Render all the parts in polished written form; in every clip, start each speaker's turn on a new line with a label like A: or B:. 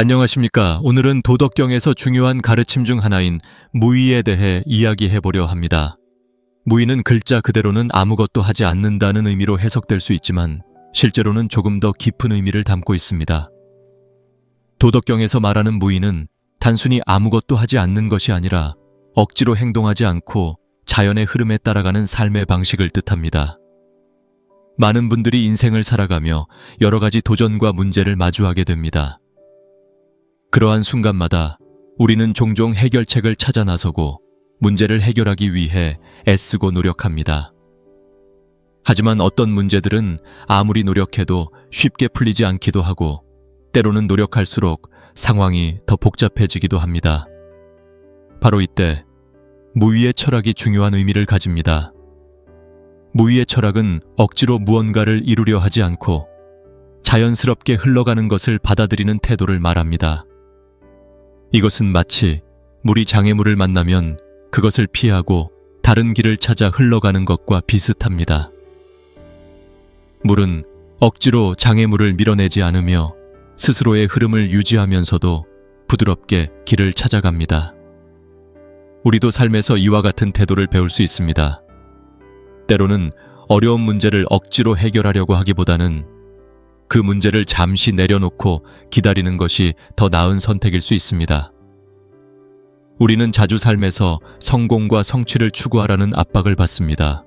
A: 안녕하십니까. 오늘은 도덕경에서 중요한 가르침 중 하나인 무의에 대해 이야기해 보려 합니다. 무의는 글자 그대로는 아무것도 하지 않는다는 의미로 해석될 수 있지만 실제로는 조금 더 깊은 의미를 담고 있습니다. 도덕경에서 말하는 무의는 단순히 아무것도 하지 않는 것이 아니라 억지로 행동하지 않고 자연의 흐름에 따라가는 삶의 방식을 뜻합니다. 많은 분들이 인생을 살아가며 여러 가지 도전과 문제를 마주하게 됩니다. 그러한 순간마다 우리는 종종 해결책을 찾아 나서고 문제를 해결하기 위해 애쓰고 노력합니다. 하지만 어떤 문제들은 아무리 노력해도 쉽게 풀리지 않기도 하고 때로는 노력할수록 상황이 더 복잡해지기도 합니다. 바로 이때 무의의 철학이 중요한 의미를 가집니다. 무의의 철학은 억지로 무언가를 이루려 하지 않고 자연스럽게 흘러가는 것을 받아들이는 태도를 말합니다. 이것은 마치 물이 장애물을 만나면 그것을 피하고 다른 길을 찾아 흘러가는 것과 비슷합니다. 물은 억지로 장애물을 밀어내지 않으며 스스로의 흐름을 유지하면서도 부드럽게 길을 찾아갑니다. 우리도 삶에서 이와 같은 태도를 배울 수 있습니다. 때로는 어려운 문제를 억지로 해결하려고 하기보다는 그 문제를 잠시 내려놓고 기다리는 것이 더 나은 선택일 수 있습니다. 우리는 자주 삶에서 성공과 성취를 추구하라는 압박을 받습니다.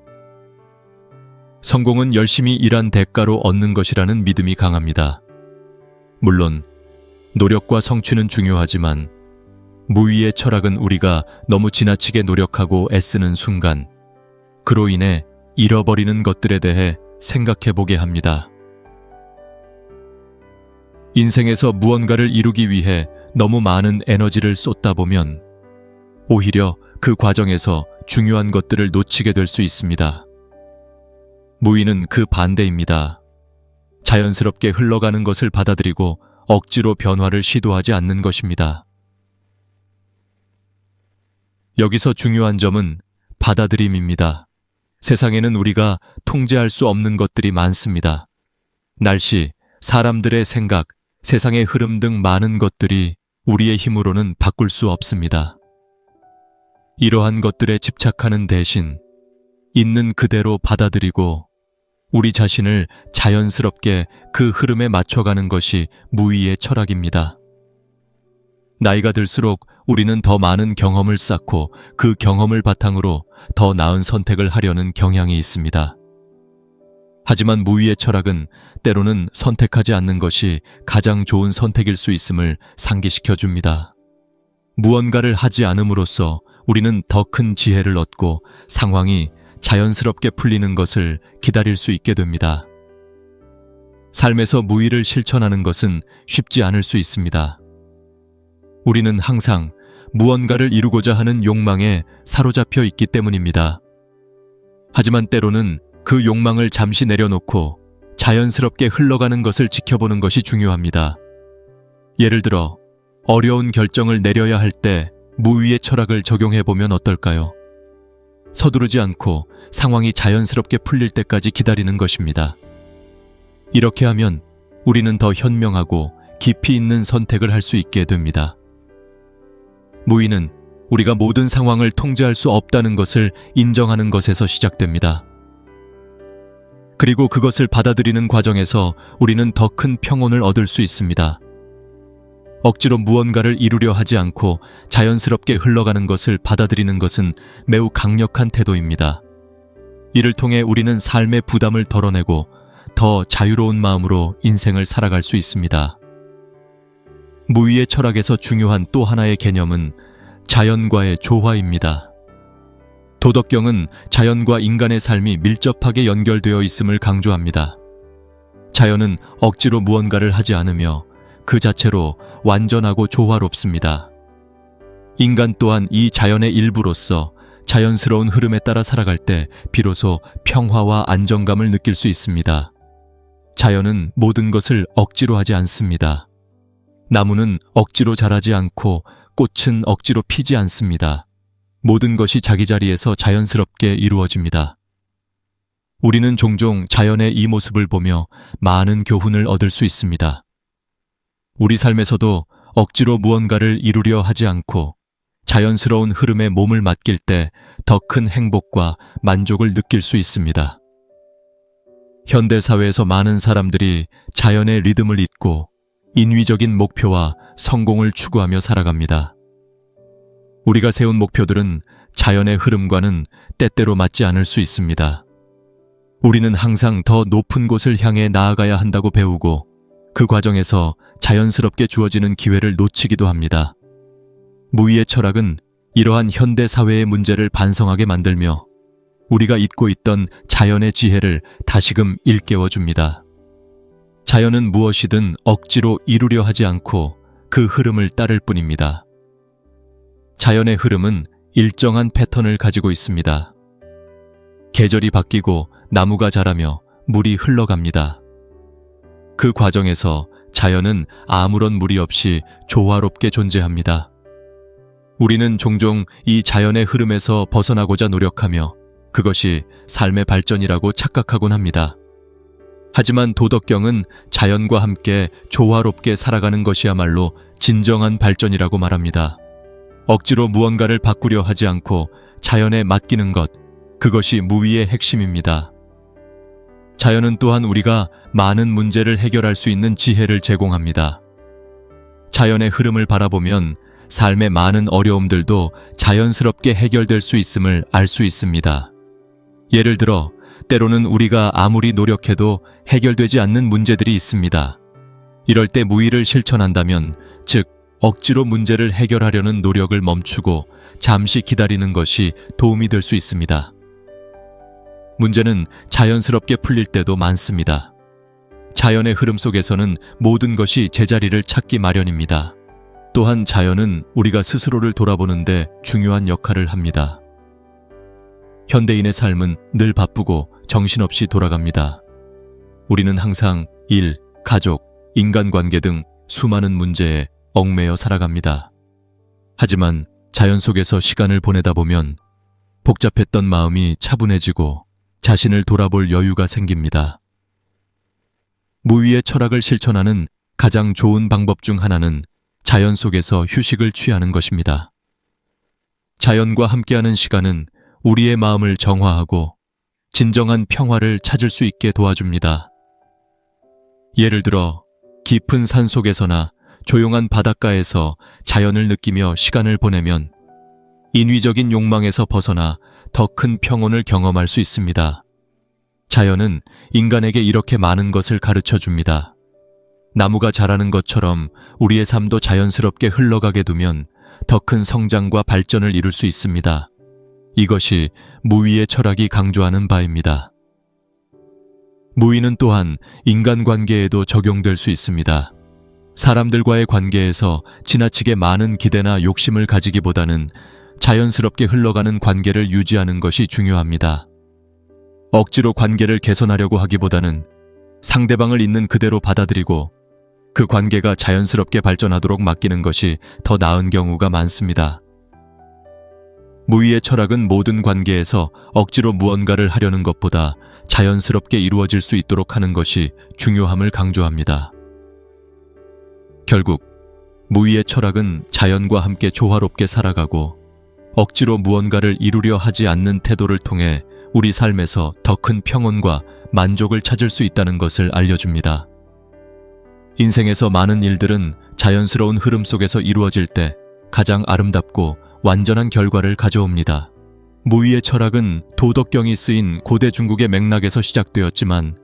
A: 성공은 열심히 일한 대가로 얻는 것이라는 믿음이 강합니다. 물론 노력과 성취는 중요하지만 무의의 철학은 우리가 너무 지나치게 노력하고 애쓰는 순간 그로 인해 잃어버리는 것들에 대해 생각해 보게 합니다. 인생에서 무언가를 이루기 위해 너무 많은 에너지를 쏟다 보면 오히려 그 과정에서 중요한 것들을 놓치게 될 수 있습니다. 무의는 그 반대입니다. 자연스럽게 흘러가는 것을 받아들이고 억지로 변화를 시도하지 않는 것입니다. 여기서 중요한 점은 받아들임입니다. 세상에는 우리가 통제할 수 없는 것들이 많습니다. 날씨, 사람들의 생각, 세상의 흐름 등 많은 것들이 우리의 힘으로는 바꿀 수 없습니다. 이러한 것들에 집착하는 대신 있는 그대로 받아들이고 우리 자신을 자연스럽게 그 흐름에 맞춰가는 것이 무의의 철학입니다. 나이가 들수록 우리는 더 많은 경험을 쌓고 그 경험을 바탕으로 더 나은 선택을 하려는 경향이 있습니다. 하지만 무의의 철학은 때로는 선택하지 않는 것이 가장 좋은 선택일 수 있음을 상기시켜 줍니다. 무언가를 하지 않음으로써 우리는 더 큰 지혜를 얻고 상황이 자연스럽게 풀리는 것을 기다릴 수 있게 됩니다. 삶에서 무의를 실천하는 것은 쉽지 않을 수 있습니다. 우리는 항상 무언가를 이루고자 하는 욕망에 사로잡혀 있기 때문입니다. 하지만 때로는 그 욕망을 잠시 내려놓고 자연스럽게 흘러가는 것을 지켜보는 것이 중요합니다. 예를 들어 어려운 결정을 내려야 할 때 무의의 철학을 적용해보면 어떨까요? 서두르지 않고 상황이 자연스럽게 풀릴 때까지 기다리는 것입니다. 이렇게 하면 우리는 더 현명하고 깊이 있는 선택을 할 수 있게 됩니다. 무의는 우리가 모든 상황을 통제할 수 없다는 것을 인정하는 것에서 시작됩니다. 그리고 그것을 받아들이는 과정에서 우리는 더 큰 평온을 얻을 수 있습니다. 억지로 무언가를 이루려 하지 않고 자연스럽게 흘러가는 것을 받아들이는 것은 매우 강력한 태도입니다. 이를 통해 우리는 삶의 부담을 덜어내고 더 자유로운 마음으로 인생을 살아갈 수 있습니다. 무의의 철학에서 중요한 또 하나의 개념은 자연과의 조화입니다. 도덕경은 자연과 인간의 삶이 밀접하게 연결되어 있음을 강조합니다. 자연은 억지로 무언가를 하지 않으며 그 자체로 완전하고 조화롭습니다. 인간 또한 이 자연의 일부로서 자연스러운 흐름에 따라 살아갈 때 비로소 평화와 안정감을 느낄 수 있습니다. 자연은 모든 것을 억지로 하지 않습니다. 나무는 억지로 자라지 않고 꽃은 억지로 피지 않습니다. 모든 것이 자기 자리에서 자연스럽게 이루어집니다. 우리는 종종 자연의 이 모습을 보며 많은 교훈을 얻을 수 있습니다. 우리 삶에서도 억지로 무언가를 이루려 하지 않고 자연스러운 흐름에 몸을 맡길 때 더 큰 행복과 만족을 느낄 수 있습니다. 현대사회에서 많은 사람들이 자연의 리듬을 잊고 인위적인 목표와 성공을 추구하며 살아갑니다. 우리가 세운 목표들은 자연의 흐름과는 때때로 맞지 않을 수 있습니다. 우리는 항상 더 높은 곳을 향해 나아가야 한다고 배우고 그 과정에서 자연스럽게 주어지는 기회를 놓치기도 합니다. 무위의 철학은 이러한 현대 사회의 문제를 반성하게 만들며 우리가 잊고 있던 자연의 지혜를 다시금 일깨워 줍니다. 자연은 무엇이든 억지로 이루려 하지 않고 그 흐름을 따를 뿐입니다. 자연의 흐름은 일정한 패턴을 가지고 있습니다. 계절이 바뀌고 나무가 자라며 물이 흘러갑니다. 그 과정에서 자연은 아무런 무리 없이 조화롭게 존재합니다. 우리는 종종 이 자연의 흐름에서 벗어나고자 노력하며 그것이 삶의 발전이라고 착각하곤 합니다. 하지만 도덕경은 자연과 함께 조화롭게 살아가는 것이야말로 진정한 발전이라고 말합니다. 억지로 무언가를 바꾸려 하지 않고 자연에 맡기는 것, 그것이 무위의 핵심입니다. 자연은 또한 우리가 많은 문제를 해결할 수 있는 지혜를 제공합니다. 자연의 흐름을 바라보면 삶의 많은 어려움들도 자연스럽게 해결될 수 있음을 알 수 있습니다. 예를 들어 때로는 우리가 아무리 노력해도 해결되지 않는 문제들이 있습니다. 이럴 때 무위를 실천한다면, 즉 억지로 문제를 해결하려는 노력을 멈추고 잠시 기다리는 것이 도움이 될 수 있습니다. 문제는 자연스럽게 풀릴 때도 많습니다. 자연의 흐름 속에서는 모든 것이 제자리를 찾기 마련입니다. 또한 자연은 우리가 스스로를 돌아보는데 중요한 역할을 합니다. 현대인의 삶은 늘 바쁘고 정신없이 돌아갑니다. 우리는 항상 일, 가족, 인간관계 등 수많은 문제에 얽매여 살아갑니다. 하지만 자연 속에서 시간을 보내다 보면 복잡했던 마음이 차분해지고 자신을 돌아볼 여유가 생깁니다. 무위의 철학을 실천하는 가장 좋은 방법 중 하나는 자연 속에서 휴식을 취하는 것입니다. 자연과 함께하는 시간은 우리의 마음을 정화하고 진정한 평화를 찾을 수 있게 도와줍니다. 예를 들어 깊은 산 속에서나 조용한 바닷가에서 자연을 느끼며 시간을 보내면 인위적인 욕망에서 벗어나 더 큰 평온을 경험할 수 있습니다. 자연은 인간에게 이렇게 많은 것을 가르쳐 줍니다. 나무가 자라는 것처럼 우리의 삶도 자연스럽게 흘러가게 두면 더 큰 성장과 발전을 이룰 수 있습니다. 이것이 무위의 철학이 강조하는 바입니다. 무위는 또한 인간관계에도 적용될 수 있습니다. 사람들과의 관계에서 지나치게 많은 기대나 욕심을 가지기보다는 자연스럽게 흘러가는 관계를 유지하는 것이 중요합니다. 억지로 관계를 개선하려고 하기보다는 상대방을 있는 그대로 받아들이고 그 관계가 자연스럽게 발전하도록 맡기는 것이 더 나은 경우가 많습니다. 무위의 철학은 모든 관계에서 억지로 무언가를 하려는 것보다 자연스럽게 이루어질 수 있도록 하는 것이 중요함을 강조합니다. 결국 무위의 철학은 자연과 함께 조화롭게 살아가고 억지로 무언가를 이루려 하지 않는 태도를 통해 우리 삶에서 더 큰 평온과 만족을 찾을 수 있다는 것을 알려줍니다. 인생에서 많은 일들은 자연스러운 흐름 속에서 이루어질 때 가장 아름답고 완전한 결과를 가져옵니다. 무위의 철학은 도덕경이 쓰인 고대 중국의 맥락에서 시작되었지만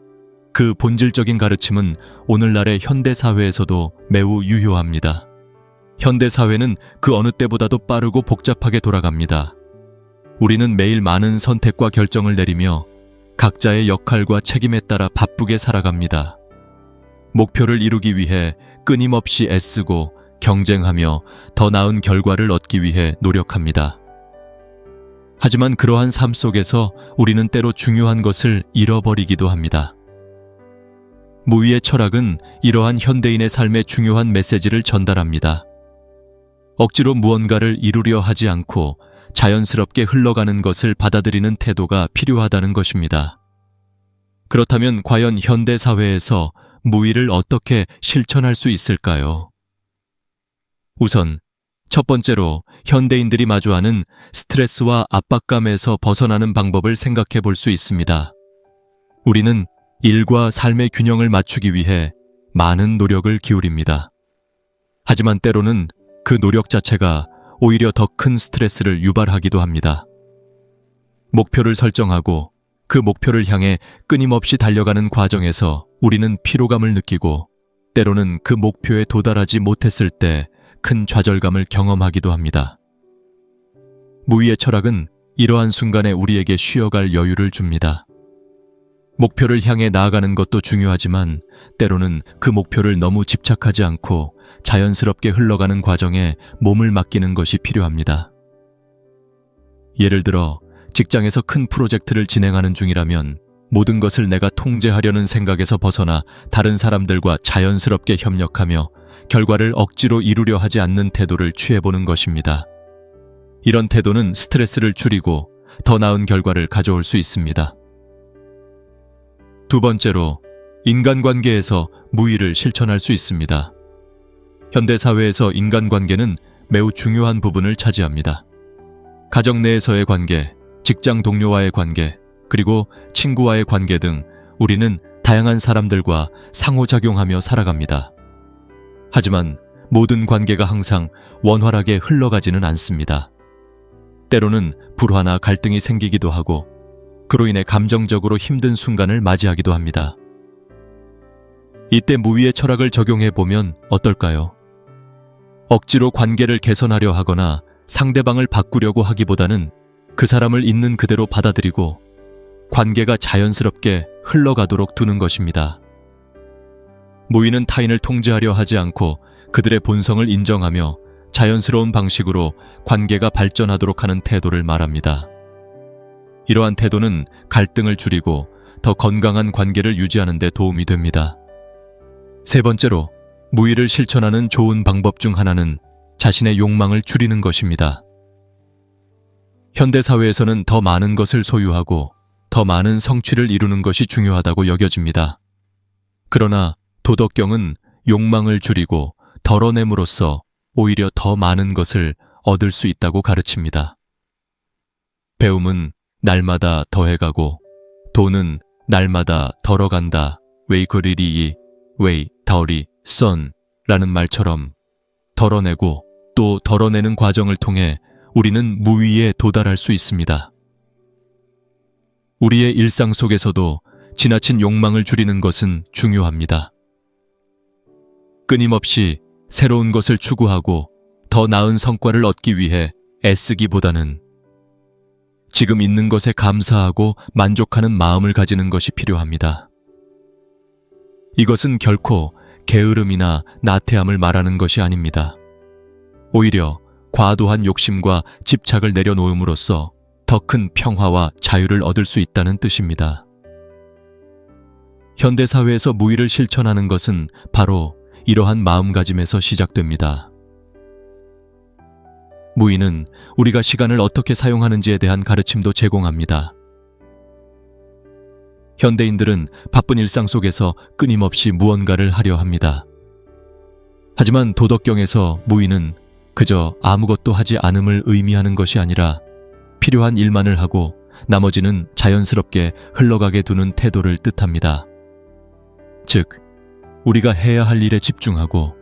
A: 그 본질적인 가르침은 오늘날의 현대사회에서도 매우 유효합니다. 현대사회는 그 어느 때보다도 빠르고 복잡하게 돌아갑니다. 우리는 매일 많은 선택과 결정을 내리며 각자의 역할과 책임에 따라 바쁘게 살아갑니다. 목표를 이루기 위해 끊임없이 애쓰고 경쟁하며 더 나은 결과를 얻기 위해 노력합니다. 하지만 그러한 삶 속에서 우리는 때로 중요한 것을 잃어버리기도 합니다. 무위의 철학은 이러한 현대인의 삶의 중요한 메시지를 전달합니다. 억지로 무언가를 이루려 하지 않고 자연스럽게 흘러가는 것을 받아들이는 태도가 필요하다는 것입니다. 그렇다면 과연 현대 사회에서 무위를 어떻게 실천할 수 있을까요? 우선 첫 번째로 현대인들이 마주하는 스트레스와 압박감에서 벗어나는 방법을 생각해 볼 수 있습니다. 우리는 일과 삶의 균형을 맞추기 위해 많은 노력을 기울입니다. 하지만 때로는 그 노력 자체가 오히려 더 큰 스트레스를 유발하기도 합니다. 목표를 설정하고 그 목표를 향해 끊임없이 달려가는 과정에서 우리는 피로감을 느끼고 때로는 그 목표에 도달하지 못했을 때 큰 좌절감을 경험하기도 합니다. 무위의 철학은 이러한 순간에 우리에게 쉬어갈 여유를 줍니다. 목표를 향해 나아가는 것도 중요하지만 때로는 그 목표를 너무 집착하지 않고 자연스럽게 흘러가는 과정에 몸을 맡기는 것이 필요합니다. 예를 들어 직장에서 큰 프로젝트를 진행하는 중이라면 모든 것을 내가 통제하려는 생각에서 벗어나 다른 사람들과 자연스럽게 협력하며 결과를 억지로 이루려 하지 않는 태도를 취해보는 것입니다. 이런 태도는 스트레스를 줄이고 더 나은 결과를 가져올 수 있습니다. 두 번째로, 인간관계에서 무의를 실천할 수 있습니다. 현대사회에서 인간관계는 매우 중요한 부분을 차지합니다. 가정 내에서의 관계, 직장 동료와의 관계, 그리고 친구와의 관계 등 우리는 다양한 사람들과 상호작용하며 살아갑니다. 하지만 모든 관계가 항상 원활하게 흘러가지는 않습니다. 때로는 불화나 갈등이 생기기도 하고 그로 인해 감정적으로 힘든 순간을 맞이하기도 합니다. 이때 무위의 철학을 적용해 보면 어떨까요? 억지로 관계를 개선하려 하거나 상대방을 바꾸려고 하기보다는 그 사람을 있는 그대로 받아들이고 관계가 자연스럽게 흘러가도록 두는 것입니다. 무위는 타인을 통제하려 하지 않고 그들의 본성을 인정하며 자연스러운 방식으로 관계가 발전하도록 하는 태도를 말합니다. 이러한 태도는 갈등을 줄이고 더 건강한 관계를 유지하는 데 도움이 됩니다. 세 번째로, 무위를 실천하는 좋은 방법 중 하나는 자신의 욕망을 줄이는 것입니다. 현대사회에서는 더 많은 것을 소유하고 더 많은 성취를 이루는 것이 중요하다고 여겨집니다. 그러나 도덕경은 욕망을 줄이고 덜어냄으로써 오히려 더 많은 것을 얻을 수 있다고 가르칩니다. 배움은 날마다 더해가고 돈은 날마다 덜어간다. 웨이거리리이 웨이 다오리 썬라는 말처럼 덜어내고 또 덜어내는 과정을 통해 우리는 무위에 도달할 수 있습니다. 우리의 일상 속에서도 지나친 욕망을 줄이는 것은 중요합니다. 끊임없이 새로운 것을 추구하고 더 나은 성과를 얻기 위해 애쓰기보다는 지금 있는 것에 감사하고 만족하는 마음을 가지는 것이 필요합니다. 이것은 결코 게으름이나 나태함을 말하는 것이 아닙니다. 오히려 과도한 욕심과 집착을 내려놓음으로써 더 큰 평화와 자유를 얻을 수 있다는 뜻입니다. 현대사회에서 무위를 실천하는 것은 바로 이러한 마음가짐에서 시작됩니다. 무위는 우리가 시간을 어떻게 사용하는지에 대한 가르침도 제공합니다. 현대인들은 바쁜 일상 속에서 끊임없이 무언가를 하려 합니다. 하지만 도덕경에서 무위는 그저 아무것도 하지 않음을 의미하는 것이 아니라 필요한 일만을 하고 나머지는 자연스럽게 흘러가게 두는 태도를 뜻합니다. 즉, 우리가 해야 할 일에 집중하고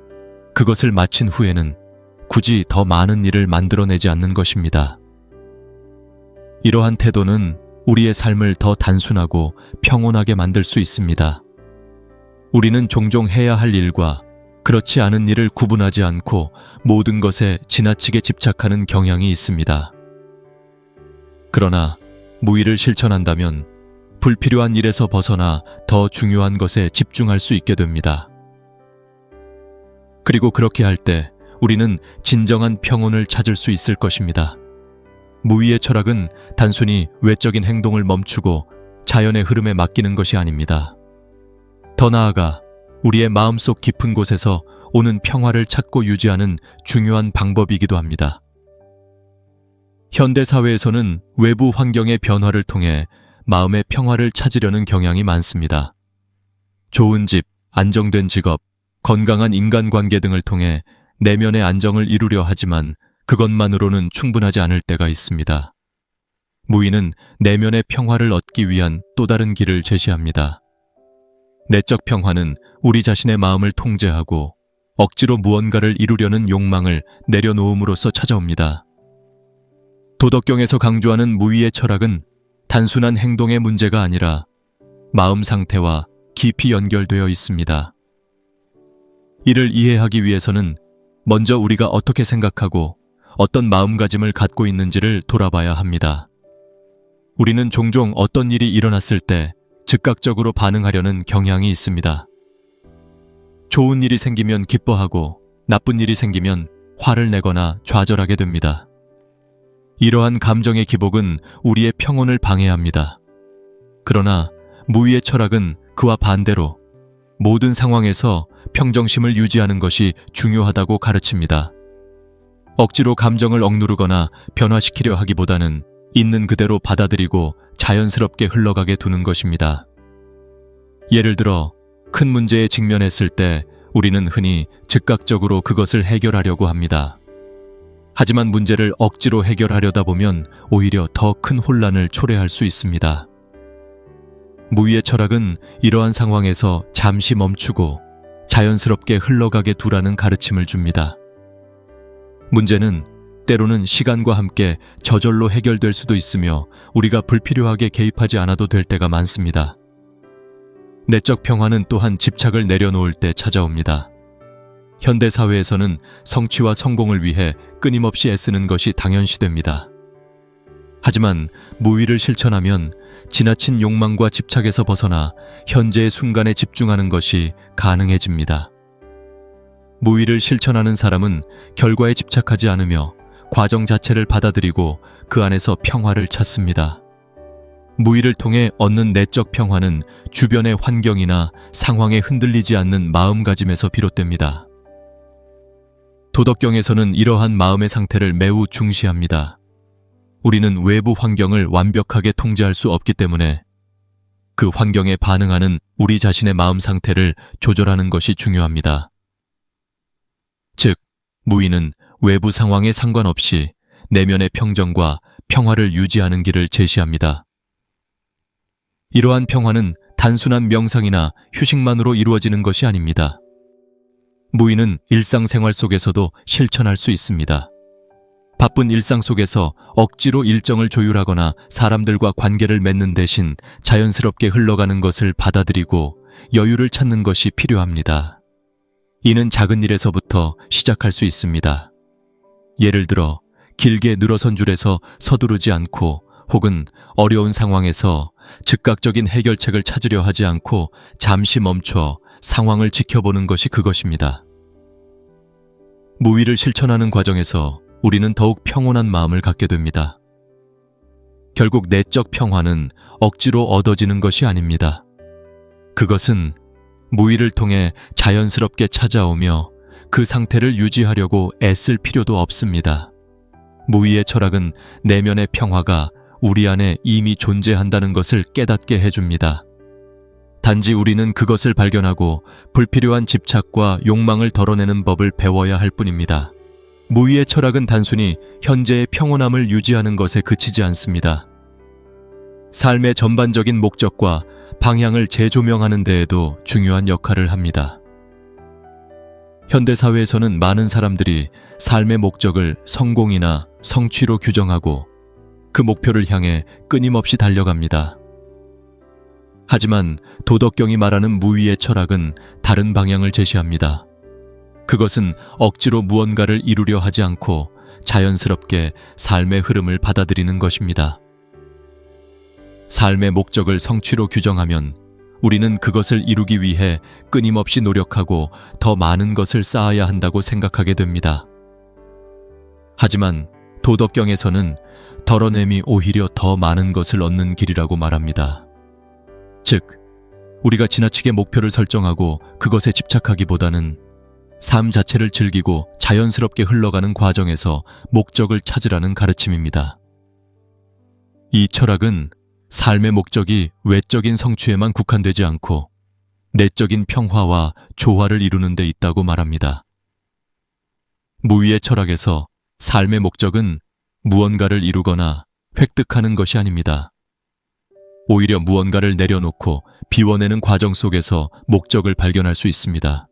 A: 그것을 마친 후에는 굳이 더 많은 일을 만들어내지 않는 것입니다. 이러한 태도는 우리의 삶을 더 단순하고 평온하게 만들 수 있습니다. 우리는 종종 해야 할 일과 그렇지 않은 일을 구분하지 않고 모든 것에 지나치게 집착하는 경향이 있습니다. 그러나 무위를 실천한다면 불필요한 일에서 벗어나 더 중요한 것에 집중할 수 있게 됩니다. 그리고 그렇게 할 때 우리는 진정한 평온을 찾을 수 있을 것입니다. 무위의 철학은 단순히 외적인 행동을 멈추고 자연의 흐름에 맡기는 것이 아닙니다. 더 나아가 우리의 마음속 깊은 곳에서 오는 평화를 찾고 유지하는 중요한 방법이기도 합니다. 현대사회에서는 외부 환경의 변화를 통해 마음의 평화를 찾으려는 경향이 많습니다. 좋은 집, 안정된 직업, 건강한 인간관계 등을 통해 내면의 안정을 이루려 하지만 그것만으로는 충분하지 않을 때가 있습니다. 무의는 내면의 평화를 얻기 위한 또 다른 길을 제시합니다. 내적 평화는 우리 자신의 마음을 통제하고 억지로 무언가를 이루려는 욕망을 내려놓음으로써 찾아옵니다. 도덕경에서 강조하는 무의의 철학은 단순한 행동의 문제가 아니라 마음 상태와 깊이 연결되어 있습니다. 이를 이해하기 위해서는 먼저 우리가 어떻게 생각하고 어떤 마음가짐을 갖고 있는지를 돌아봐야 합니다. 우리는 종종 어떤 일이 일어났을 때 즉각적으로 반응하려는 경향이 있습니다. 좋은 일이 생기면 기뻐하고 나쁜 일이 생기면 화를 내거나 좌절하게 됩니다. 이러한 감정의 기복은 우리의 평온을 방해합니다. 그러나 무의의 철학은 그와 반대로 모든 상황에서 평정심을 유지하는 것이 중요하다고 가르칩니다. 억지로 감정을 억누르거나 변화시키려 하기보다는 있는 그대로 받아들이고 자연스럽게 흘러가게 두는 것입니다. 예를 들어 큰 문제에 직면했을 때 우리는 흔히 즉각적으로 그것을 해결하려고 합니다. 하지만 문제를 억지로 해결하려다 보면 오히려 더 큰 혼란을 초래할 수 있습니다. 무의의 철학은 이러한 상황에서 잠시 멈추고 자연스럽게 흘러가게 두라는 가르침을 줍니다. 문제는 때로는 시간과 함께 저절로 해결될 수도 있으며 우리가 불필요하게 개입하지 않아도 될 때가 많습니다. 내적 평화는 또한 집착을 내려놓을 때 찾아옵니다. 현대 사회에서는 성취와 성공을 위해 끊임없이 애쓰는 것이 당연시됩니다. 하지만 무의를 실천하면 지나친 욕망과 집착에서 벗어나 현재의 순간에 집중하는 것이 가능해집니다. 무의를 실천하는 사람은 결과에 집착하지 않으며 과정 자체를 받아들이고 그 안에서 평화를 찾습니다. 무의를 통해 얻는 내적 평화는 주변의 환경이나 상황에 흔들리지 않는 마음가짐에서 비롯됩니다. 도덕경에서는 이러한 마음의 상태를 매우 중시합니다. 우리는 외부 환경을 완벽하게 통제할 수 없기 때문에 그 환경에 반응하는 우리 자신의 마음 상태를 조절하는 것이 중요합니다. 즉, 무의는 외부 상황에 상관없이 내면의 평정과 평화를 유지하는 길을 제시합니다. 이러한 평화는 단순한 명상이나 휴식만으로 이루어지는 것이 아닙니다. 무의는 일상생활 속에서도 실천할 수 있습니다. 바쁜 일상 속에서 억지로 일정을 조율하거나 사람들과 관계를 맺는 대신 자연스럽게 흘러가는 것을 받아들이고 여유를 찾는 것이 필요합니다. 이는 작은 일에서부터 시작할 수 있습니다. 예를 들어 길게 늘어선 줄에서 서두르지 않고 혹은 어려운 상황에서 즉각적인 해결책을 찾으려 하지 않고 잠시 멈춰 상황을 지켜보는 것이 그것입니다. 무의를 실천하는 과정에서 우리는 더욱 평온한 마음을 갖게 됩니다. 결국 내적 평화는 억지로 얻어지는 것이 아닙니다. 그것은 무의를 통해 자연스럽게 찾아오며 그 상태를 유지하려고 애쓸 필요도 없습니다. 무의의 철학은 내면의 평화가 우리 안에 이미 존재한다는 것을 깨닫게 해줍니다. 단지 우리는 그것을 발견하고 불필요한 집착과 욕망을 덜어내는 법을 배워야 할 뿐입니다. 무의의 철학은 단순히 현재의 평온함을 유지하는 것에 그치지 않습니다. 삶의 전반적인 목적과 방향을 재조명하는 데에도 중요한 역할을 합니다. 현대사회에서는 많은 사람들이 삶의 목적을 성공이나 성취로 규정하고 그 목표를 향해 끊임없이 달려갑니다. 하지만 도덕경이 말하는 무의의 철학은 다른 방향을 제시합니다. 그것은 억지로 무언가를 이루려 하지 않고 자연스럽게 삶의 흐름을 받아들이는 것입니다. 삶의 목적을 성취로 규정하면 우리는 그것을 이루기 위해 끊임없이 노력하고 더 많은 것을 쌓아야 한다고 생각하게 됩니다. 하지만 도덕경에서는 덜어냄이 오히려 더 많은 것을 얻는 길이라고 말합니다. 즉, 우리가 지나치게 목표를 설정하고 그것에 집착하기보다는 삶 자체를 즐기고 자연스럽게 흘러가는 과정에서 목적을 찾으라는 가르침입니다. 이 철학은 삶의 목적이 외적인 성취에만 국한되지 않고 내적인 평화와 조화를 이루는 데 있다고 말합니다. 무위의 철학에서 삶의 목적은 무언가를 이루거나 획득하는 것이 아닙니다. 오히려 무언가를 내려놓고 비워내는 과정 속에서 목적을 발견할 수 있습니다.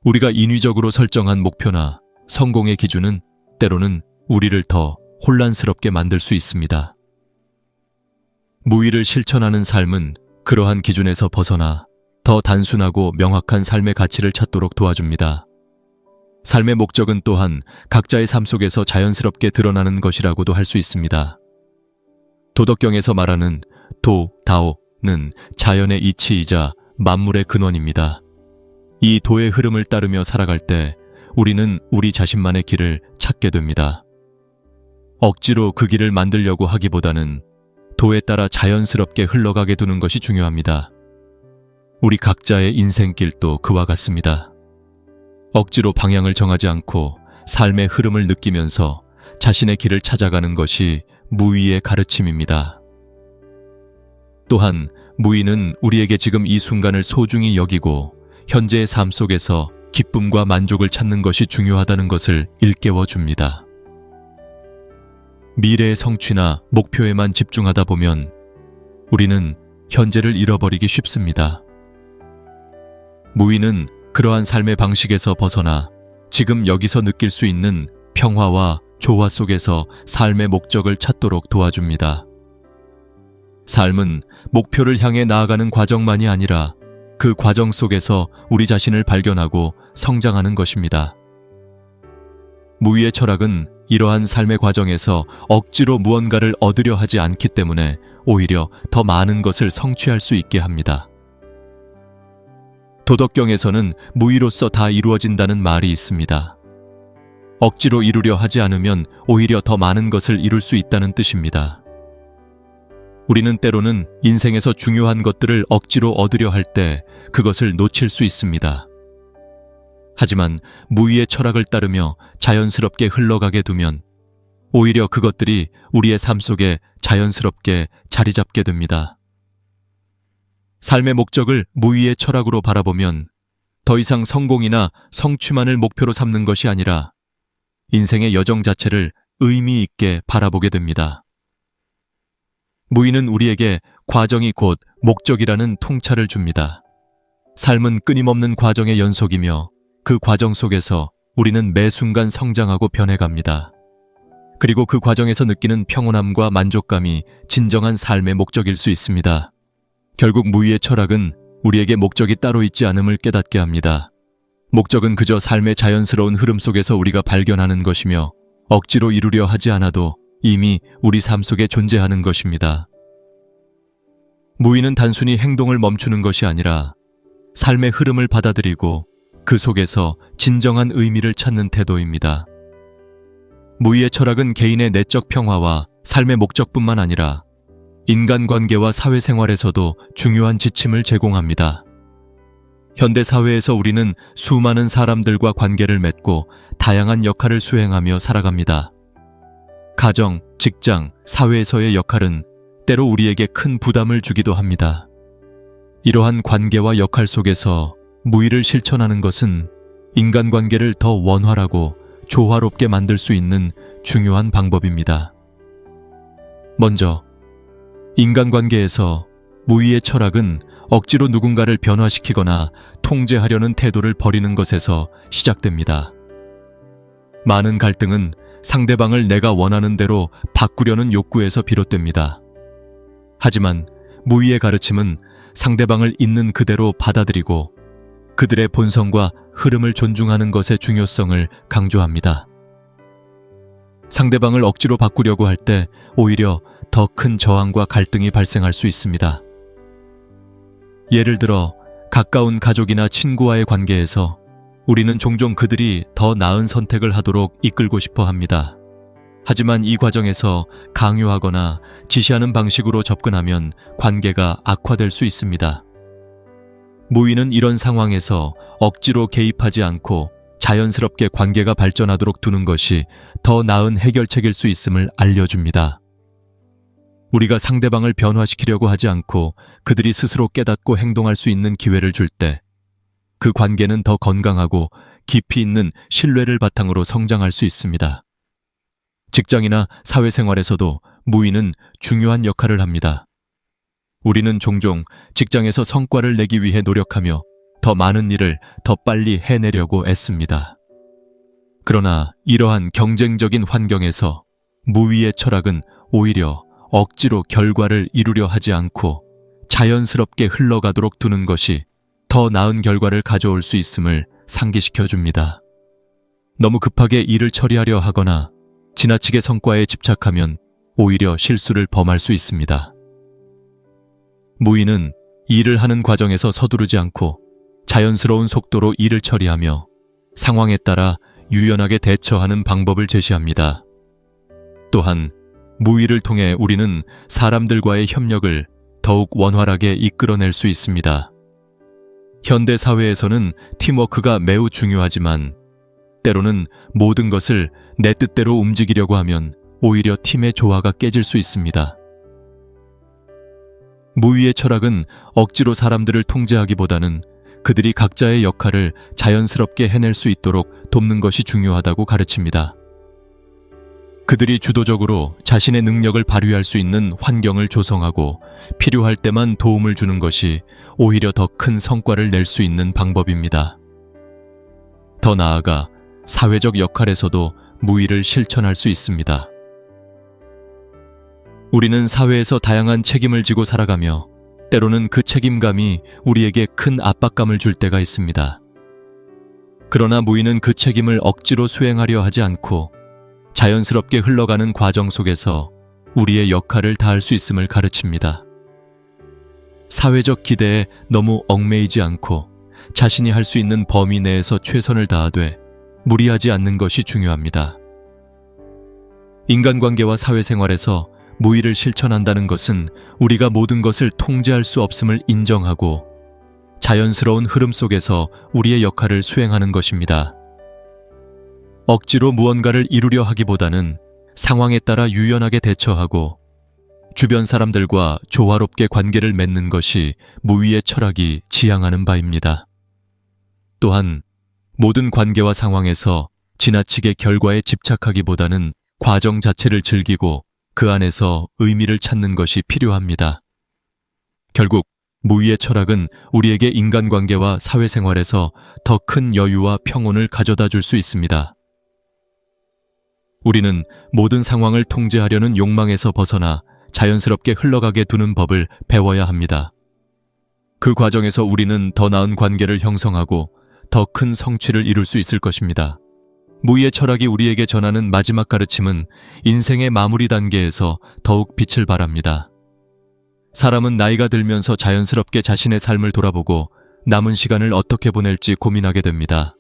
A: 우리가 인위적으로 설정한 목표나 성공의 기준은 때로는 우리를 더 혼란스럽게 만들 수 있습니다. 무위를 실천하는 삶은 그러한 기준에서 벗어나 더 단순하고 명확한 삶의 가치를 찾도록 도와줍니다. 삶의 목적은 또한 각자의 삶 속에서 자연스럽게 드러나는 것이라고도 할 수 있습니다. 도덕경에서 말하는 도, 다오는 자연의 이치이자 만물의 근원입니다. 이 도의 흐름을 따르며 살아갈 때 우리는 우리 자신만의 길을 찾게 됩니다. 억지로 그 길을 만들려고 하기보다는 도에 따라 자연스럽게 흘러가게 두는 것이 중요합니다. 우리 각자의 인생길도 그와 같습니다. 억지로 방향을 정하지 않고 삶의 흐름을 느끼면서 자신의 길을 찾아가는 것이 무위의 가르침입니다. 또한 무위는 우리에게 지금 이 순간을 소중히 여기고 현재의 삶 속에서 기쁨과 만족을 찾는 것이 중요하다는 것을 일깨워 줍니다. 미래의 성취나 목표에만 집중하다 보면 우리는 현재를 잃어버리기 쉽습니다. 무위는 그러한 삶의 방식에서 벗어나 지금 여기서 느낄 수 있는 평화와 조화 속에서 삶의 목적을 찾도록 도와줍니다. 삶은 목표를 향해 나아가는 과정만이 아니라 그 과정 속에서 우리 자신을 발견하고 성장하는 것입니다. 무위의 철학은 이러한 삶의 과정에서 억지로 무언가를 얻으려 하지 않기 때문에 오히려 더 많은 것을 성취할 수 있게 합니다. 도덕경에서는 무위로서 다 이루어진다는 말이 있습니다. 억지로 이루려 하지 않으면 오히려 더 많은 것을 이룰 수 있다는 뜻입니다. 우리는 때로는 인생에서 중요한 것들을 억지로 얻으려 할 때 그것을 놓칠 수 있습니다. 하지만 무위의 철학을 따르며 자연스럽게 흘러가게 두면 오히려 그것들이 우리의 삶 속에 자연스럽게 자리 잡게 됩니다. 삶의 목적을 무위의 철학으로 바라보면 더 이상 성공이나 성취만을 목표로 삼는 것이 아니라 인생의 여정 자체를 의미 있게 바라보게 됩니다. 무위는 우리에게 과정이 곧 목적이라는 통찰을 줍니다. 삶은 끊임없는 과정의 연속이며 그 과정 속에서 우리는 매 순간 성장하고 변해갑니다. 그리고 그 과정에서 느끼는 평온함과 만족감이 진정한 삶의 목적일 수 있습니다. 결국 무위의 철학은 우리에게 목적이 따로 있지 않음을 깨닫게 합니다. 목적은 그저 삶의 자연스러운 흐름 속에서 우리가 발견하는 것이며 억지로 이루려 하지 않아도 이미 우리 삶 속에 존재하는 것입니다. 무위는 단순히 행동을 멈추는 것이 아니라 삶의 흐름을 받아들이고 그 속에서 진정한 의미를 찾는 태도입니다. 무위의 철학은 개인의 내적 평화와 삶의 목적뿐만 아니라 인간관계와 사회생활에서도 중요한 지침을 제공합니다. 현대 사회에서 우리는 수많은 사람들과 관계를 맺고 다양한 역할을 수행하며 살아갑니다. 가정, 직장, 사회에서의 역할은 때로 우리에게 큰 부담을 주기도 합니다. 이러한 관계와 역할 속에서 무위를 실천하는 것은 인간관계를 더 원활하고 조화롭게 만들 수 있는 중요한 방법입니다. 먼저, 인간관계에서 무위의 철학은 억지로 누군가를 변화시키거나 통제하려는 태도를 버리는 것에서 시작됩니다. 많은 갈등은 상대방을 내가 원하는 대로 바꾸려는 욕구에서 비롯됩니다. 하지만 무위의 가르침은 상대방을 있는 그대로 받아들이고 그들의 본성과 흐름을 존중하는 것의 중요성을 강조합니다. 상대방을 억지로 바꾸려고 할 때 오히려 더 큰 저항과 갈등이 발생할 수 있습니다. 예를 들어 가까운 가족이나 친구와의 관계에서 우리는 종종 그들이 더 나은 선택을 하도록 이끌고 싶어 합니다. 하지만 이 과정에서 강요하거나 지시하는 방식으로 접근하면 관계가 악화될 수 있습니다. 무위는 이런 상황에서 억지로 개입하지 않고 자연스럽게 관계가 발전하도록 두는 것이 더 나은 해결책일 수 있음을 알려줍니다. 우리가 상대방을 변화시키려고 하지 않고 그들이 스스로 깨닫고 행동할 수 있는 기회를 줄 때 그 관계는 더 건강하고 깊이 있는 신뢰를 바탕으로 성장할 수 있습니다. 직장이나 사회생활에서도 무의는 중요한 역할을 합니다. 우리는 종종 직장에서 성과를 내기 위해 노력하며 더 많은 일을 더 빨리 해내려고 애씁니다. 그러나 이러한 경쟁적인 환경에서 무의의 철학은 오히려 억지로 결과를 이루려 하지 않고 자연스럽게 흘러가도록 두는 것이 더 나은 결과를 가져올 수 있음을 상기시켜 줍니다. 너무 급하게 일을 처리하려 하거나 지나치게 성과에 집착하면 오히려 실수를 범할 수 있습니다. 무의는 일을 하는 과정에서 서두르지 않고 자연스러운 속도로 일을 처리하며 상황에 따라 유연하게 대처하는 방법을 제시합니다. 또한 무의를 통해 우리는 사람들과의 협력을 더욱 원활하게 이끌어낼 수 있습니다. 현대 사회에서는 팀워크가 매우 중요하지만 때로는 모든 것을 내 뜻대로 움직이려고 하면 오히려 팀의 조화가 깨질 수 있습니다. 무의의 철학은 억지로 사람들을 통제하기보다는 그들이 각자의 역할을 자연스럽게 해낼 수 있도록 돕는 것이 중요하다고 가르칩니다. 그들이 주도적으로 자신의 능력을 발휘할 수 있는 환경을 조성하고 필요할 때만 도움을 주는 것이 오히려 더 큰 성과를 낼 수 있는 방법입니다. 더 나아가 사회적 역할에서도 무의를 실천할 수 있습니다. 우리는 사회에서 다양한 책임을 지고 살아가며 때로는 그 책임감이 우리에게 큰 압박감을 줄 때가 있습니다. 그러나 무의는 그 책임을 억지로 수행하려 하지 않고 자연스럽게 흘러가는 과정 속에서 우리의 역할을 다할 수 있음을 가르칩니다. 사회적 기대에 너무 얽매이지 않고 자신이 할 수 있는 범위 내에서 최선을 다하되 무리하지 않는 것이 중요합니다. 인간관계와 사회생활에서 무의를 실천한다는 것은 우리가 모든 것을 통제할 수 없음을 인정하고 자연스러운 흐름 속에서 우리의 역할을 수행하는 것입니다. 억지로 무언가를 이루려 하기보다는 상황에 따라 유연하게 대처하고 주변 사람들과 조화롭게 관계를 맺는 것이 무의의 철학이 지향하는 바입니다. 또한 모든 관계와 상황에서 지나치게 결과에 집착하기보다는 과정 자체를 즐기고 그 안에서 의미를 찾는 것이 필요합니다. 결국 무의의 철학은 우리에게 인간관계와 사회생활에서 더 큰 여유와 평온을 가져다 줄 수 있습니다. 우리는 모든 상황을 통제하려는 욕망에서 벗어나 자연스럽게 흘러가게 두는 법을 배워야 합니다. 그 과정에서 우리는 더 나은 관계를 형성하고 더 큰 성취를 이룰 수 있을 것입니다. 무의의 철학이 우리에게 전하는 마지막 가르침은 인생의 마무리 단계에서 더욱 빛을 발합니다. 사람은 나이가 들면서 자연스럽게 자신의 삶을 돌아보고 남은 시간을 어떻게 보낼지 고민하게 됩니다.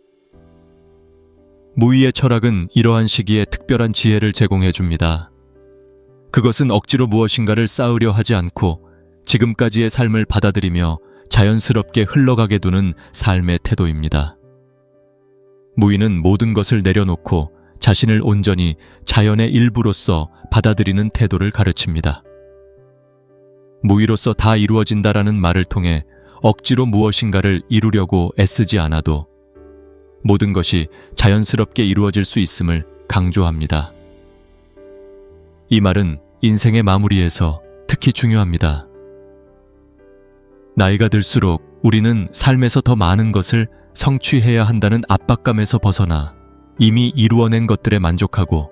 A: 무의의 철학은 이러한 시기에 특별한 지혜를 제공해 줍니다. 그것은 억지로 무엇인가를 쌓으려 하지 않고 지금까지의 삶을 받아들이며 자연스럽게 흘러가게 두는 삶의 태도입니다. 무의는 모든 것을 내려놓고 자신을 온전히 자연의 일부로서 받아들이는 태도를 가르칩니다. 무의로서 다 이루어진다라는 말을 통해 억지로 무엇인가를 이루려고 애쓰지 않아도 모든 것이 자연스럽게 이루어질 수 있음을 강조합니다. 이 말은 인생의 마무리에서 특히 중요합니다. 나이가 들수록 우리는 삶에서 더 많은 것을 성취해야 한다는 압박감에서 벗어나 이미 이루어낸 것들에 만족하고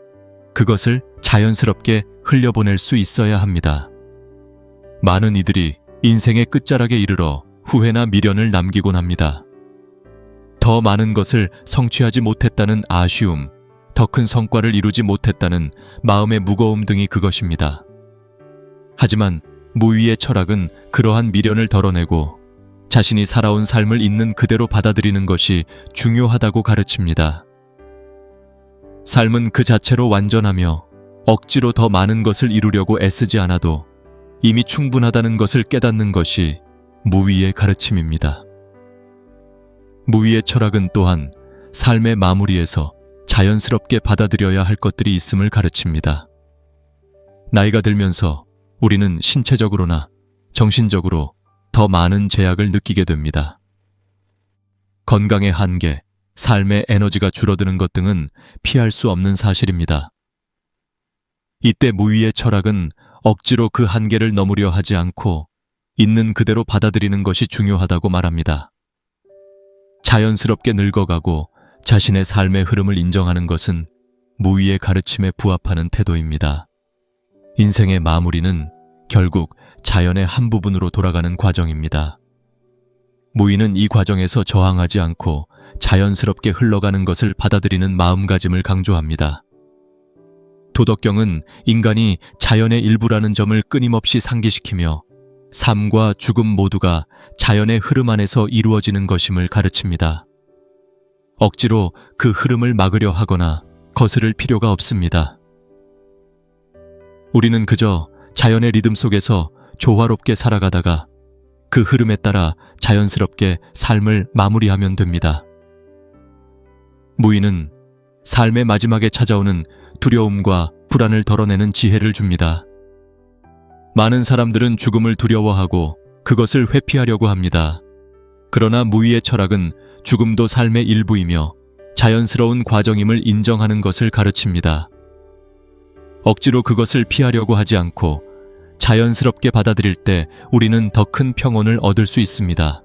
A: 그것을 자연스럽게 흘려보낼 수 있어야 합니다. 많은 이들이 인생의 끝자락에 이르러 후회나 미련을 남기곤 합니다. 더 많은 것을 성취하지 못했다는 아쉬움, 더 큰 성과를 이루지 못했다는 마음의 무거움 등이 그것입니다. 하지만 무의의 철학은 그러한 미련을 덜어내고 자신이 살아온 삶을 있는 그대로 받아들이는 것이 중요하다고 가르칩니다. 삶은 그 자체로 완전하며 억지로 더 많은 것을 이루려고 애쓰지 않아도 이미 충분하다는 것을 깨닫는 것이 무의의 가르침입니다. 무의의 철학은 또한 삶의 마무리에서 자연스럽게 받아들여야 할 것들이 있음을 가르칩니다. 나이가 들면서 우리는 신체적으로나 정신적으로 더 많은 제약을 느끼게 됩니다. 건강의 한계, 삶의 에너지가 줄어드는 것 등은 피할 수 없는 사실입니다. 이때 무위의 철학은 억지로 그 한계를 넘으려 하지 않고 있는 그대로 받아들이는 것이 중요하다고 말합니다. 자연스럽게 늙어가고 자신의 삶의 흐름을 인정하는 것은 무위의 가르침에 부합하는 태도입니다. 인생의 마무리는 결국 자연의 한 부분으로 돌아가는 과정입니다. 무위는 이 과정에서 저항하지 않고 자연스럽게 흘러가는 것을 받아들이는 마음가짐을 강조합니다. 도덕경은 인간이 자연의 일부라는 점을 끊임없이 상기시키며 삶과 죽음 모두가 자연의 흐름 안에서 이루어지는 것임을 가르칩니다. 억지로 그 흐름을 막으려 하거나 거스를 필요가 없습니다. 우리는 그저 자연의 리듬 속에서 조화롭게 살아가다가 그 흐름에 따라 자연스럽게 삶을 마무리하면 됩니다. 무위는 삶의 마지막에 찾아오는 두려움과 불안을 덜어내는 지혜를 줍니다. 많은 사람들은 죽음을 두려워하고 그것을 회피하려고 합니다. 그러나 무위의 철학은 죽음도 삶의 일부이며 자연스러운 과정임을 인정하는 것을 가르칩니다. 억지로 그것을 피하려고 하지 않고 자연스럽게 받아들일 때 우리는 더 큰 평온을 얻을 수 있습니다.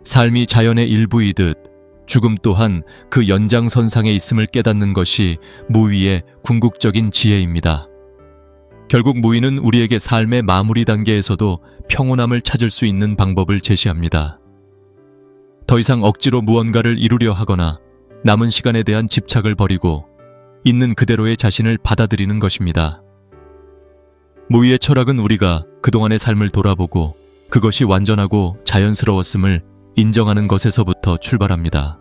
A: 삶이 자연의 일부이듯 죽음 또한 그 연장선상에 있음을 깨닫는 것이 무위의 궁극적인 지혜입니다. 결국 무위는 우리에게 삶의 마무리 단계에서도 평온함을 찾을 수 있는 방법을 제시합니다. 더 이상 억지로 무언가를 이루려 하거나 남은 시간에 대한 집착을 버리고 있는 그대로의 자신을 받아들이는 것입니다. 무위의 철학은 우리가 그동안의 삶을 돌아보고 그것이 완전하고 자연스러웠음을 인정하는 것에서부터 출발합니다.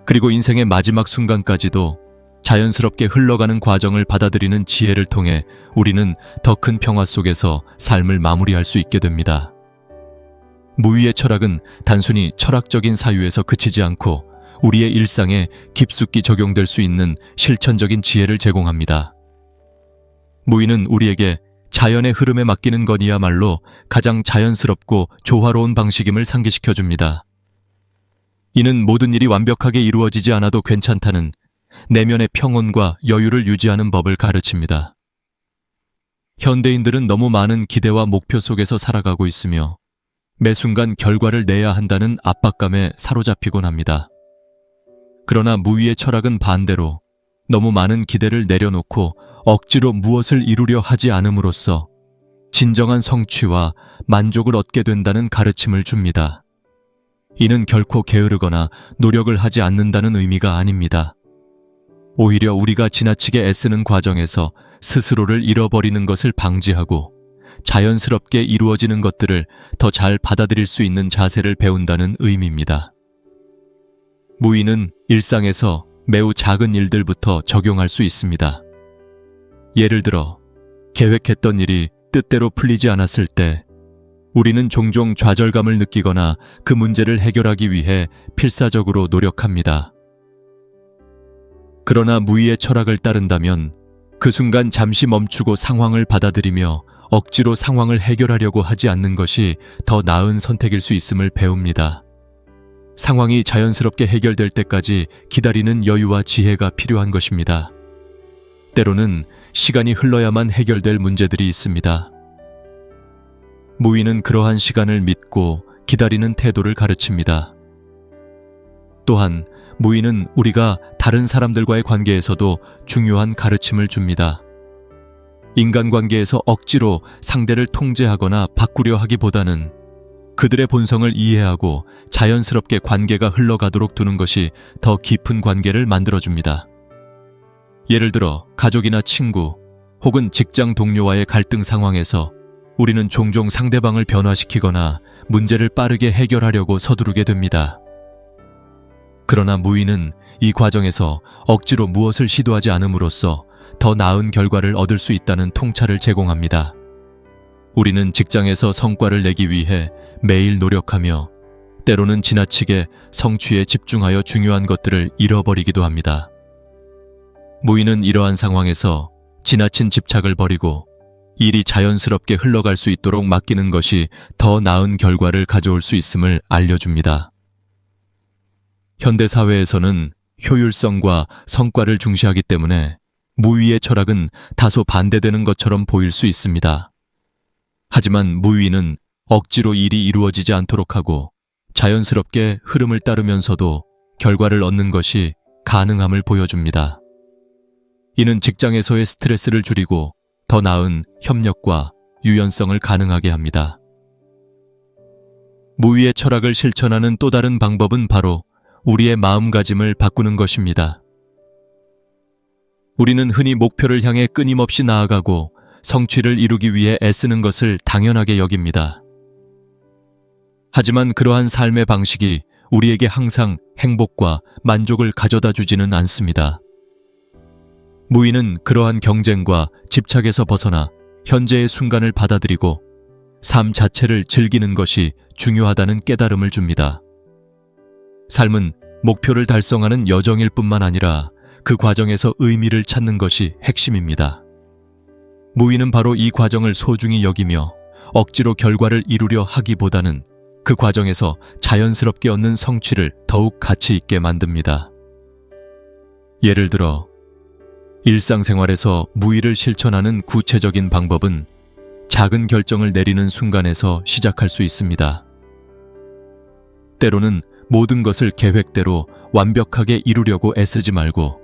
A: 그리고 인생의 마지막 순간까지도 자연스럽게 흘러가는 과정을 받아들이는 지혜를 통해 우리는 더 큰 평화 속에서 삶을 마무리할 수 있게 됩니다. 무위의 철학은 단순히 철학적인 사유에서 그치지 않고 우리의 일상에 깊숙이 적용될 수 있는 실천적인 지혜를 제공합니다. 무위는 우리에게 자연의 흐름에 맡기는 것이야말로 가장 자연스럽고 조화로운 방식임을 상기시켜줍니다. 이는 모든 일이 완벽하게 이루어지지 않아도 괜찮다는 내면의 평온과 여유를 유지하는 법을 가르칩니다. 현대인들은 너무 많은 기대와 목표 속에서 살아가고 있으며 매 순간 결과를 내야 한다는 압박감에 사로잡히곤 합니다. 그러나 무위의 철학은 반대로 너무 많은 기대를 내려놓고 억지로 무엇을 이루려 하지 않음으로써 진정한 성취와 만족을 얻게 된다는 가르침을 줍니다. 이는 결코 게으르거나 노력을 하지 않는다는 의미가 아닙니다. 오히려 우리가 지나치게 애쓰는 과정에서 스스로를 잃어버리는 것을 방지하고 자연스럽게 이루어지는 것들을 더 잘 받아들일 수 있는 자세를 배운다는 의미입니다. 무위는 일상에서 매우 작은 일들부터 적용할 수 있습니다. 예를 들어 계획했던 일이 뜻대로 풀리지 않았을 때 우리는 종종 좌절감을 느끼거나 그 문제를 해결하기 위해 필사적으로 노력합니다. 그러나 무위의 철학을 따른다면 그 순간 잠시 멈추고 상황을 받아들이며 억지로 상황을 해결하려고 하지 않는 것이 더 나은 선택일 수 있음을 배웁니다. 상황이 자연스럽게 해결될 때까지 기다리는 여유와 지혜가 필요한 것입니다. 때로는 시간이 흘러야만 해결될 문제들이 있습니다. 무위는 그러한 시간을 믿고 기다리는 태도를 가르칩니다. 또한 무위는 우리가 다른 사람들과의 관계에서도 중요한 가르침을 줍니다. 인간관계에서 억지로 상대를 통제하거나 바꾸려 하기보다는 그들의 본성을 이해하고 자연스럽게 관계가 흘러가도록 두는 것이 더 깊은 관계를 만들어줍니다. 예를 들어 가족이나 친구 혹은 직장 동료와의 갈등 상황에서 우리는 종종 상대방을 변화시키거나 문제를 빠르게 해결하려고 서두르게 됩니다. 그러나 무위는 이 과정에서 억지로 무엇을 시도하지 않음으로써 더 나은 결과를 얻을 수 있다는 통찰을 제공합니다. 우리는 직장에서 성과를 내기 위해 매일 노력하며 때로는 지나치게 성취에 집중하여 중요한 것들을 잃어버리기도 합니다. 무위는 이러한 상황에서 지나친 집착을 버리고 일이 자연스럽게 흘러갈 수 있도록 맡기는 것이 더 나은 결과를 가져올 수 있음을 알려줍니다. 현대사회에서는 효율성과 성과를 중시하기 때문에 무위의 철학은 다소 반대되는 것처럼 보일 수 있습니다. 하지만 무위는 억지로 일이 이루어지지 않도록 하고 자연스럽게 흐름을 따르면서도 결과를 얻는 것이 가능함을 보여줍니다. 이는 직장에서의 스트레스를 줄이고 더 나은 협력과 유연성을 가능하게 합니다. 무위의 철학을 실천하는 또 다른 방법은 바로 우리의 마음가짐을 바꾸는 것입니다. 우리는 흔히 목표를 향해 끊임없이 나아가고 성취를 이루기 위해 애쓰는 것을 당연하게 여깁니다. 하지만 그러한 삶의 방식이 우리에게 항상 행복과 만족을 가져다 주지는 않습니다. 무위는 그러한 경쟁과 집착에서 벗어나 현재의 순간을 받아들이고 삶 자체를 즐기는 것이 중요하다는 깨달음을 줍니다. 삶은 목표를 달성하는 여정일 뿐만 아니라 그 과정에서 의미를 찾는 것이 핵심입니다. 무위는 바로 이 과정을 소중히 여기며 억지로 결과를 이루려 하기보다는 그 과정에서 자연스럽게 얻는 성취를 더욱 가치 있게 만듭니다. 예를 들어 일상생활에서 무위를 실천하는 구체적인 방법은 작은 결정을 내리는 순간에서 시작할 수 있습니다. 때로는 모든 것을 계획대로 완벽하게 이루려고 애쓰지 말고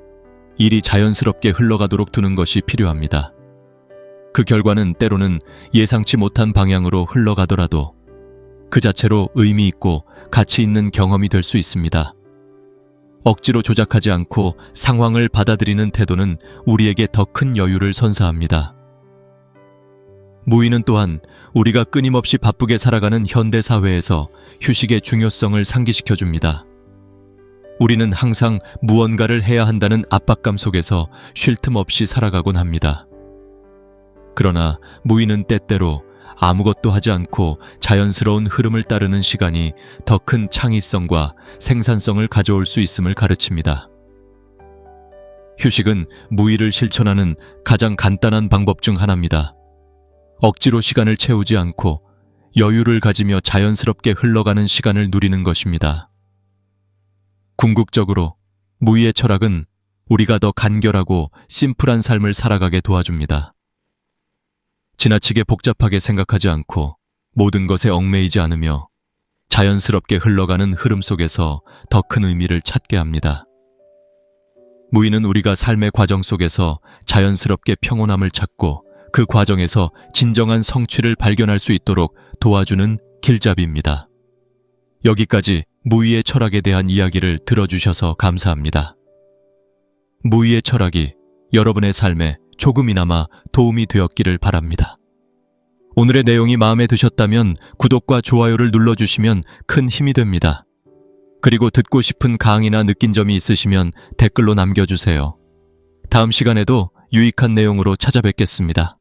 A: 일이 자연스럽게 흘러가도록 두는 것이 필요합니다. 그 결과는 때로는 예상치 못한 방향으로 흘러가더라도 그 자체로 의미 있고 가치 있는 경험이 될 수 있습니다. 억지로 조작하지 않고 상황을 받아들이는 태도는 우리에게 더 큰 여유를 선사합니다. 무위는 또한 우리가 끊임없이 바쁘게 살아가는 현대사회에서 휴식의 중요성을 상기시켜줍니다. 우리는 항상 무언가를 해야 한다는 압박감 속에서 쉴 틈 없이 살아가곤 합니다. 그러나 무위는 때때로 아무것도 하지 않고 자연스러운 흐름을 따르는 시간이 더 큰 창의성과 생산성을 가져올 수 있음을 가르칩니다. 휴식은 무위를 실천하는 가장 간단한 방법 중 하나입니다. 억지로 시간을 채우지 않고 여유를 가지며 자연스럽게 흘러가는 시간을 누리는 것입니다. 궁극적으로 무위의 철학은 우리가 더 간결하고 심플한 삶을 살아가게 도와줍니다. 지나치게 복잡하게 생각하지 않고 모든 것에 얽매이지 않으며 자연스럽게 흘러가는 흐름 속에서 더 큰 의미를 찾게 합니다. 무위는 우리가 삶의 과정 속에서 자연스럽게 평온함을 찾고 그 과정에서 진정한 성취를 발견할 수 있도록 도와주는 길잡이입니다. 여기까지 무위의 철학에 대한 이야기를 들어주셔서 감사합니다. 무위의 철학이 여러분의 삶에 조금이나마 도움이 되었기를 바랍니다. 오늘의 내용이 마음에 드셨다면 구독과 좋아요를 눌러주시면 큰 힘이 됩니다. 그리고 듣고 싶은 강의나 느낀 점이 있으시면 댓글로 남겨주세요. 다음 시간에도 유익한 내용으로 찾아뵙겠습니다.